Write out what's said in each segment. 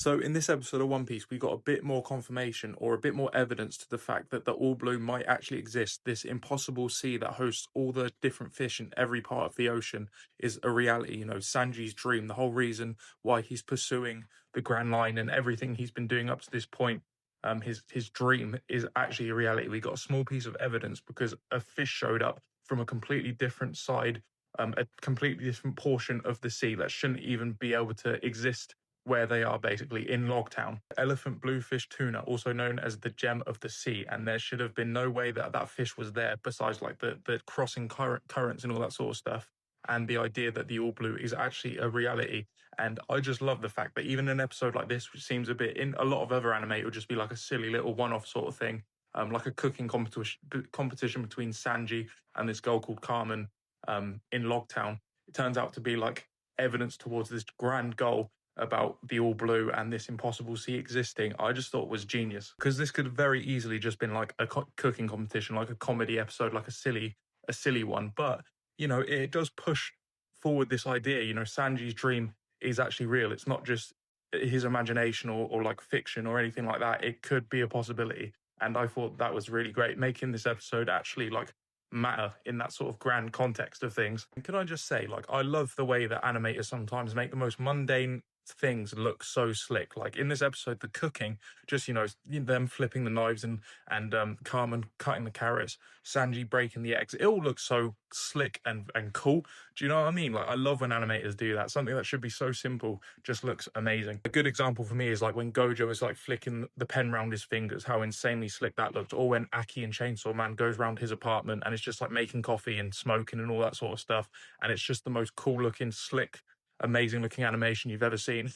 So in this episode of One Piece, we got a bit more confirmation or a bit more evidence to the fact that the All Blue might actually exist. This impossible sea that hosts all the different fish in every part of the ocean is a reality. You know, Sanji's dream, the whole reason why he's pursuing the Grand Line and everything he's been doing up to this point. His dream is actually a reality. We got a small piece of evidence because a fish showed up from a completely different side, a completely different portion of the sea that shouldn't even be able to exist where they are, basically in Logtown. Elephant bluefish tuna, also known as the gem of the sea, and there should have been no way that that fish was there besides like the crossing currents and all that sort of stuff. And the idea that the All Blue is actually a reality. And I just love the fact that even an episode like this, which seems a bit in a lot of other anime, it would just be like a silly little one-off sort of thing, like a cooking competition between Sanji and this girl called Carmen in Logtown. It turns out to be like evidence towards this grand goal about the All Blue and this impossible sea existing. I just thought was genius, because this could have very easily just been like a cooking competition, like a comedy episode, like a silly one. But you know, it does push forward this idea. You know, Sanji's dream is actually real. It's not just his imagination or like fiction or anything like that. It could be a possibility. And I thought that was really great, making this episode actually like matter in that sort of grand context of things. And can I just say, like, I love the way that animators sometimes make the most mundane things look so slick. Like in this episode, the cooking, just them flipping the knives and Carmen cutting the carrots, Sanji breaking the eggs. It all looks so slick and cool. Do you know what I mean? Like, I love when animators do that. Something that should be so simple just looks amazing. A good example for me is like when Gojo is like flicking the pen round his fingers, how insanely slick that looked. Or when Aki and Chainsaw Man goes round his apartment and it's just like making coffee and smoking and all that sort of stuff, and it's just the most cool looking, slick, amazing looking animation you've ever seen.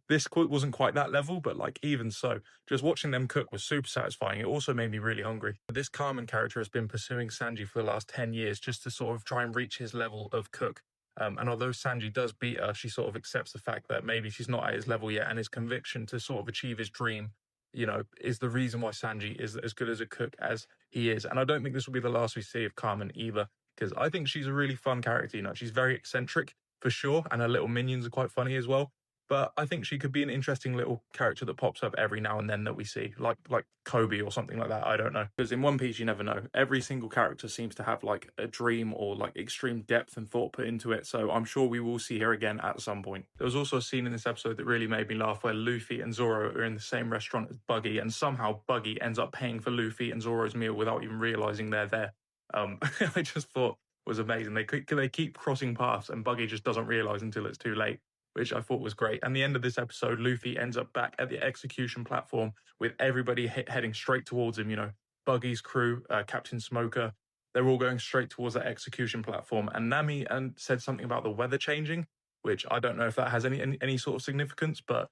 This wasn't quite that level, but like even so, just watching them cook was super satisfying. It also made me really hungry. This Carmen character has been pursuing Sanji for the last 10 years just to sort of try and reach his level of cook. And although Sanji does beat her, she sort of accepts the fact that maybe she's not at his level yet, and his conviction to sort of achieve his dream, you know, is the reason why Sanji is as good as a cook as he is. And I don't think this will be the last we see of Carmen either, because I think she's a really fun character. You know, she's very eccentric, for sure, and her little minions are quite funny as well. But I think she could be an interesting little character that pops up every now and then that we see, like Kobe or something like that. I don't know, because in One Piece you never know. Every single character seems to have like a dream or like extreme depth and thought put into it. So I'm sure we will see her again at some point. There was also a scene in this episode that really made me laugh, where Luffy and Zoro are in the same restaurant as Buggy, and somehow Buggy ends up paying for Luffy and Zoro's meal without even realizing they're there. I just thought was amazing. They keep crossing paths, and Buggy just doesn't realize until it's too late, which I thought was great. And the end of this episode, Luffy ends up back at the execution platform with everybody heading straight towards him. You know, Buggy's crew, Captain Smoker, they're all going straight towards that execution platform. And Nami said something about the weather changing, which I don't know if that has any sort of significance, but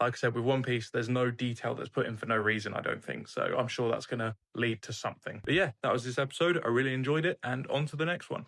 like I said, with One Piece, there's no detail that's put in for no reason, I don't think. So I'm sure that's going to lead to something. But yeah, that was this episode. I really enjoyed it, and on to the next one.